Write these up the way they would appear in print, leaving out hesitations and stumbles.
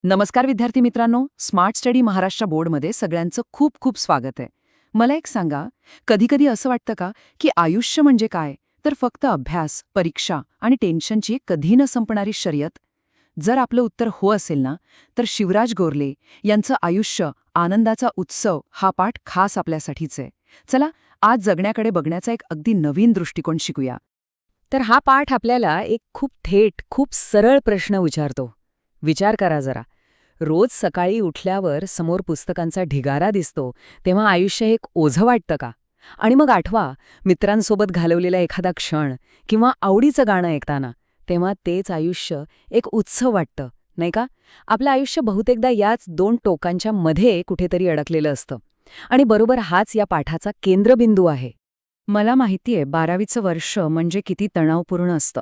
नमस्कार विद्यार्थी मित्रांनो, स्मार्ट स्टडी महाराष्ट्र बोर्डमध्ये सगळ्यांचं खूप खूप स्वागत आहे. मला एक सांगा, कधीकधी असं वाटतं का की आयुष्य म्हणजे काय, तर फक्त अभ्यास, परीक्षा आणि टेन्शनची एक कधी न संपणारी शर्यत? जर आपलं उत्तर हो असेल ना, तर शिवराज गोरले यांचं आयुष्य आनंदाचा उत्सव हा पाठ खास आपल्यासाठीच आहे. चला, आज जगण्याकडे बघण्याचा एक अगदी नवीन दृष्टिकोन शिकूया. तर हा पाठ आपल्याला एक खूप थेट, खूप सरळ प्रश्न विचारतो. विचार करा जरा. रोज सकाळी उठल्यावर समोर पुस्तकांचा ढिगारा दिसतो, तेव्हा आयुष्य हे एक ओझं वाटतं का? आणि मग आठवा, मित्रांसोबत घालवलेला एखादा क्षण किंवा आवडीचं गाणं ऐकताना, तेव्हा तेच आयुष्य एक उत्सव वाटतं, नाही का? आपलं आयुष्य बहुतेकदा याच दोन टोकांच्या मध्ये कुठेतरी अडकलेलं असतं. आणि बरोबर हाच या पाठाचा केंद्रबिंदू आहे. मला माहितीये 12वीचं वर्ष म्हणजे किती तणावपूर्ण असतं.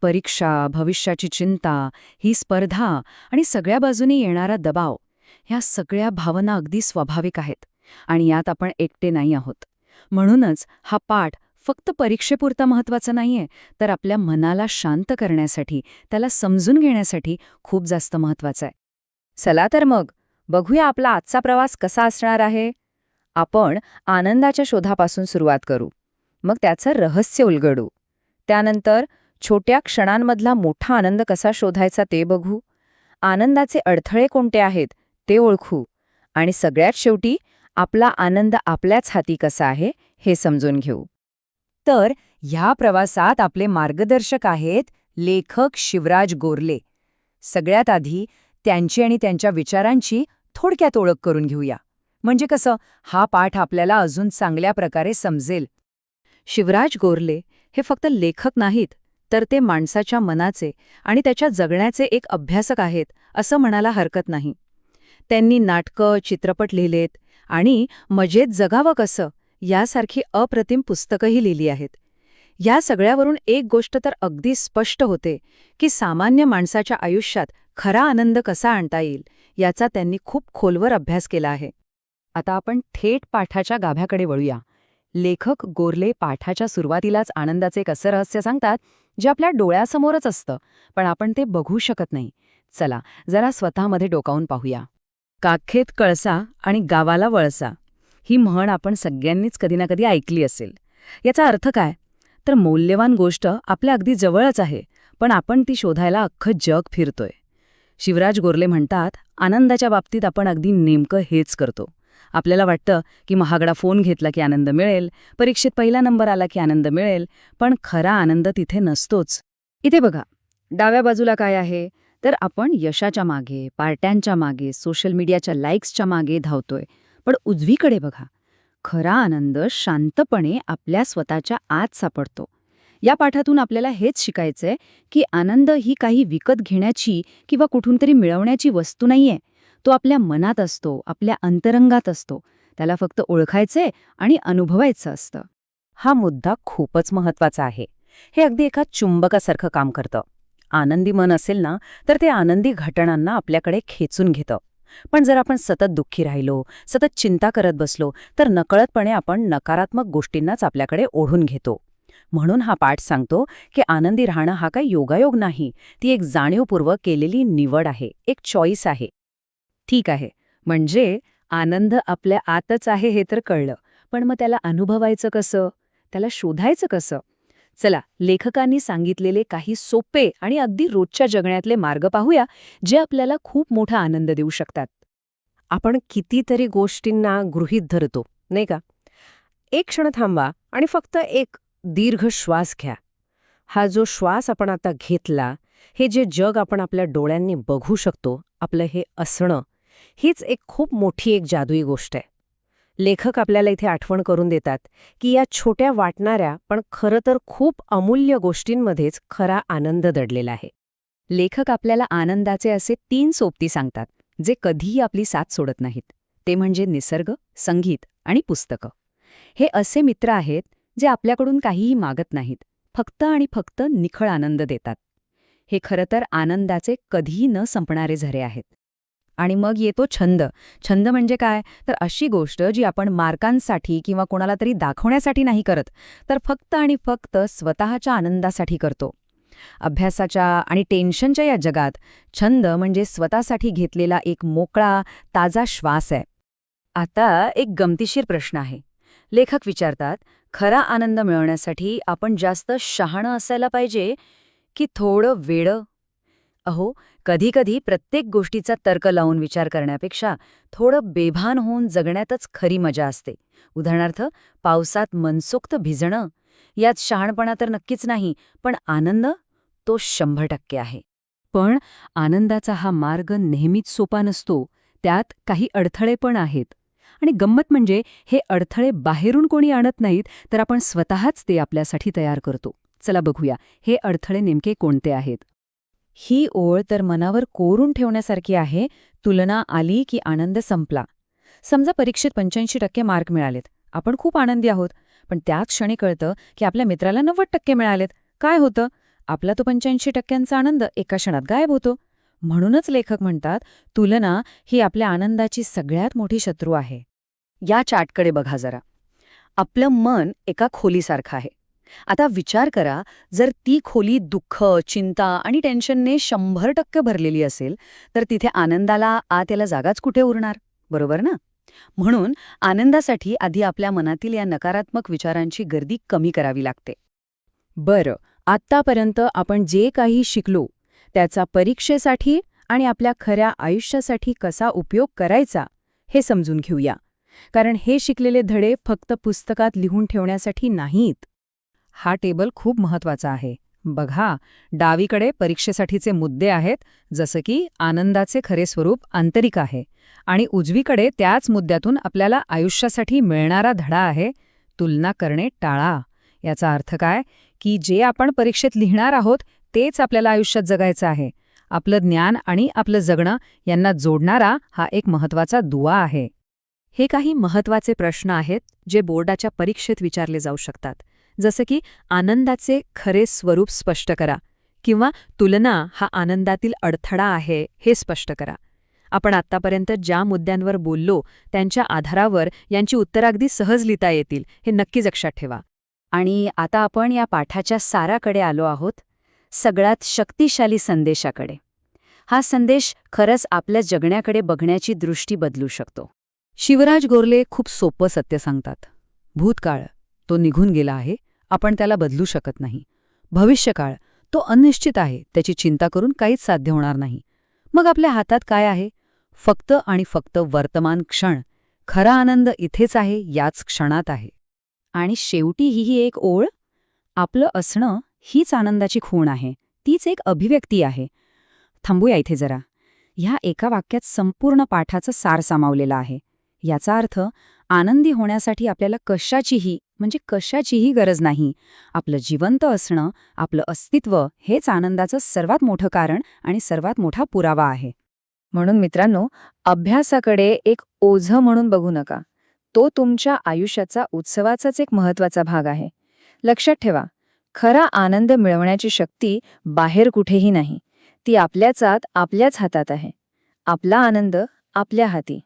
परीक्षा, भविष्याची चिंता, ही स्पर्धा आणि सगळ्या बाजूनी येणारा दबाव, ह्या सगळ्या भावना अगदी स्वाभाविक आहेत आणि यात आपण एकटे नाही आहोत. म्हणूनच हा पाठ फक्त परीक्षेपुरता महत्त्वाचा नाहीये, तर आपल्या मनाला शांत करण्यासाठी, त्याला समजून घेण्यासाठी खूप जास्त महत्त्वाचा आहे. चला तर मग, बघूया आपला आजचा प्रवास कसा असणार आहे. आपण आनंदाच्या शोधापासून सुरुवात करू. मग त्याचं रहस्य उलगडू. त्यानंतर छोट्या क्षणांमधला मोठा आनंद कसा शोधायचा ते बघू. आनंदाचे अडथळे कोणते आहेत ते ओळखू. आणि सगळ्यात शेवटी आपला आनंद आपल्याच हाती कसा आहे हे समजून घेऊ. तर ह्या प्रवासात आपले मार्गदर्शक आहेत लेखक शिवराज गोरले. सगळ्यात आधी त्यांची आणि त्यांच्या विचारांची थोडक्यात ओळख करून घेऊया. म्हणजे कसं, हा पाठ आपल्याला अजून चांगल्या प्रकारे समजेल. शिवराज गोरले हे फक्त लेखक नाहीत, तर ते माणसाच्या मनाचे आणि त्याच्या जगण्याचे एक अभ्यासक आहेत, असं म्हणायला हरकत नाही. त्यांनी नाटकं, चित्रपट लिहिलेत आणि मजेत जगावं कसं यासारखी अप्रतिम पुस्तकंही लिहिली आहेत. या सगळ्यावरून एक गोष्ट तर अगदी स्पष्ट होते की सामान्य माणसाच्या आयुष्यात खरा आनंद कसा आणता येईल याचा त्यांनी खूप खोलवर अभ्यास केला आहे. आता आपण थेट पाठाच्या गाभ्याकडे वळूया. लेखक गोरले पाठाच्या सुरुवातीलाच आनंदाचे एक असं रहस्य सांगतात, जे आपल्या डोळ्यासमोरच असतं, पण आपण ते बघू शकत नाही. चला, जरा स्वतःमध्ये डोकावून पाहूया. काखेत कळसा आणि गावाला वळसा, ही म्हण आपण सगळ्यांनीच कधी ना कधी ऐकली असेल. याचा अर्थ काय? तर मौल्यवान गोष्ट आपल्या अगदी जवळच आहे, पण आपण ती शोधायला अख्खं जग फिरतोय. शिवराज गोरले म्हणतात, आनंदाच्या बाबतीत आपण अगदी नेमकं हेच करतो. आपल्याला वाटतं की महागडा फोन घेतला की आनंद मिळेल, परीक्षेत पहिला नंबर आला की आनंद मिळेल, पण खरा आनंद तिथे नसतोच. इथे बघा, डाव्या बाजूला काय आहे, तर आपण यशाच्या मागे, पार्ट्यांच्या मागे, सोशल मीडियाच्या लाईक्सच्या मागे धावतोय. पण उजवीकडे बघा, खरा आनंद शांतपणे आपल्या स्वतःच्या आत सापडतो. या पाठातून आपल्याला हेच शिकायचंय की आनंद ही काही विकत घेण्याची किंवा कुठून तरी मिळवण्याची वस्तू नाहीये. तो आपल्या मनात असतो, आपल्या अंतरंगात असतो. त्याला फक्त ओळखायचंय आणि अनुभवायचं असतं. हा मुद्दा खूपच महत्वाचा आहे. हे अगदी एका चुंबकासारखं काम करतं. आनंदी मन असेल ना, तर ते आनंदी घटनांना आपल्याकडे खेचून घेतं. पण जर आपण सतत दुःखी राहिलो, सतत चिंता करत बसलो, तर नकळतपणे आपण नकारात्मक गोष्टींनाच आपल्याकडे ओढून घेतो. म्हणून हा पाठ सांगतो की आनंदी राहणं हा काही योगायोग नाही, ती एक जाणीवपूर्वक केलेली निवड आहे, एक चॉईस आहे. ठीक आहे, म्हणजे आनंद आपल्या आतच आहे हे तर कळलं, पण मग त्याला अनुभवायचं कसं, त्याला शोधायचं कसं? चला, लेखकांनी सांगितलेले काही सोपे आणि अगदी रोजच्या जगण्यातले मार्ग पाहूया, जे आपल्याला खूप मोठा आनंद देऊ शकतात. आपण कितीतरी गोष्टींना गृहीत धरतो, नाही का? एक क्षण थांबा आणि फक्त एक दीर्घ श्वास घ्या. हा जो श्वास आपण आता घेतला, हे जे जग आपण आपल्या डोळ्यांनी बघू शकतो, आपलं हे असणं, हीच एक खूप मोठी एक जादुई गोष्ट आहे. लेखक आपल्याला इथे आठवण करून देतात की या छोट्या वाटणाऱ्या पण खरं तर खूप अमूल्य गोष्टींमध्येच खरा आनंद दडलेला आहे. लेखक आपल्याला आनंदाचे असे 3 सोबती सांगतात, जे कधीही आपली साथ सोडत नाहीत. ते म्हणजे निसर्ग, संगीत आणि पुस्तकं. हे असे मित्र आहेत जे आपल्याकडून काहीही मागत नाहीत, फक्त आणि फक्त निखळ आनंद देतात. हे खरं तर आनंदाचे कधीही न संपणारे झरे आहेत. आणि मग येतो छंद. छंद म्हणजे काय, तर अशी गोष्ट जी आपण मार्कांसाठी किंवा कोणाला तरी दाखवण्यासाठी नाही करत, तर फक्त आणि फक्त स्वतःच्या आनंदासाठी करतो. अभ्यासाच्या आणि टेन्शनच्या या जगात छंद म्हणजे स्वतःसाठी घेतलेला एक मोकळा, ताजा श्वास आहे. आता एक गमतीशीर प्रश्न आहे. लेखक विचारतात, खरा आनंद मिळवण्यासाठी आपण जास्त शहाणं असायला पाहिजे की थोडं वेडं? अहो, कधीकधी प्रत्येक गोष्टीचा तर्क लावून विचार करण्यापेक्षा थोडं बेभान होऊन जगण्यातच खरी मजा असते. उदाहरणार्थ, पावसात मनसोक्त भिजणं. यात शहाणपणा तर नक्कीच नाही, पण आनंद तो 100% आहे. पण आनंदाचा हा मार्ग नेहमीच सोपा नसतो. त्यात काही अडथळे पण आहेत. आणि गंमत म्हणजे हे अडथळे बाहेरून कोणी आणत नाहीत, तर आपण स्वतःच ते आपल्यासाठी तयार करतो. चला बघूया, हे अडथळे नेमके कोणते आहेत. ही ओळ तर मनावर कोरून ठेवण्यासारखी आहे. तुलना आली की आनंद संपला. समजा परीक्षेत 85% मार्क मिळालेत. आपण खूप आनंदी आहोत. पण त्याच क्षणी कळतं की आपल्या मित्राला 90% मिळालेत. काय होतं? आपला तो 85%चा आनंद एका क्षणात गायब होतो. म्हणूनच लेखक म्हणतात, तुलना ही आपल्या आनंदाची सगळ्यात मोठी शत्रू आहे. या चार्टकडे बघा जरा. आपलं मन एका खोलीसारखं आहे. आता विचार करा, जर ती खोली दुःख, चिंता आणि टेन्शनने 100% भरलेली असेल, तर तिथे आनंदाला आत याला जागाच कुठे उरणार, बरोबर ना? म्हणून आनंदासाठी आधी आपल्या मनातील या नकारात्मक विचारांची गर्दी कमी करावी लागते. बरं, आत्तापर्यंत आपण जे काही शिकलो, त्याचा परीक्षेसाठी आणि आपल्या खऱ्या आयुष्यासाठी कसा उपयोग करायचा, हे समजून घेऊया. कारण हे शिकलेले धडे फक्त पुस्तकात लिहून ठेवण्यासाठी नाहीत. हा टेबल खूप महत्वाचा आहे. बघा, डावीकडे परीक्षेसाठीचे मुद्दे आहेत, जसं की आनंदाचे खरे स्वरूप आंतरिक आहे, आणि उजवीकडे त्याच मुद्द्यातून आपल्याला आयुष्यासाठी मिळणारा धडा आहे, तुलना करणे टाळा. याचा अर्थ काय, की जे आपण परीक्षेत लिहिणार आहोत तेच आपल्याला आयुष्यात जगायचं आहे. आपलं ज्ञान आणि आपलं जगणं यांना जोडणारा हा एक महत्वाचा दुवा आहे. हे काही महत्वाचे प्रश्न आहेत जे बोर्डाच्या परीक्षेत विचारले जाऊ शकतात. जसं की आनंदाचे खरे स्वरूप स्पष्ट करा, किंवा तुलना हा आनंदातील अडथळा आहे हे स्पष्ट करा. आपण आत्तापर्यंत ज्या मुद्द्यांवर बोललो त्यांच्या आधारावर यांची उत्तरं अगदी सहज लिहिता येतील, हे नक्कीच लक्षात ठेवा. आणि आता आपण या पाठाच्या साराकडे आलो आहोत, सगळ्यात शक्तिशाली संदेशाकडे. हा संदेश खरंच आपल्या जगण्याकडे बघण्याची दृष्टी बदलू शकतो. शिवराज गोरले खूप सोपं सत्य सांगतात. भूतकाळ तो निघून गेला आहे, आपण त्याला बदलू शकत नाही. भविष्यकाळ तो अनिश्चित आहे, त्याची चिंता करून काहीच साध्य होणार नाही. मग आपल्या हातात काय आहे? फक्त आणि फक्त वर्तमान क्षण. खरा आनंद इथेच आहे, याच क्षणात आहे. आणि शेवटी ही एक ओळ, आपलं असणं हीच आनंदाची खूण आहे, तीच एक अभिव्यक्ती आहे. थांबूया इथे जरा. ह्या एका वाक्यात संपूर्ण पाठाचं सार सामावलेलं आहे. याचा अर्थ, आनंदी होण्यासाठी आपल्याला कशाचीही गरज नाही. आपलं जिवंत असणं, आपलं अस्तित्व हेच आनंदाचं सर्वात मोठं कारण आणि सर्वात मोठा पुरावा आहे. म्हणून मित्रांनो, अभ्यासाकडे एक ओझं म्हणून बघू नका. तो तुमच्या आयुष्याचा उत्सवाचाच एक महत्वाचा भाग आहे. लक्षात ठेवा, खरा आनंद मिळवण्याची शक्ती बाहेर कुठेही नाही. ती आपल्याच हातात आहे. आपला आनंद आपल्या हाती.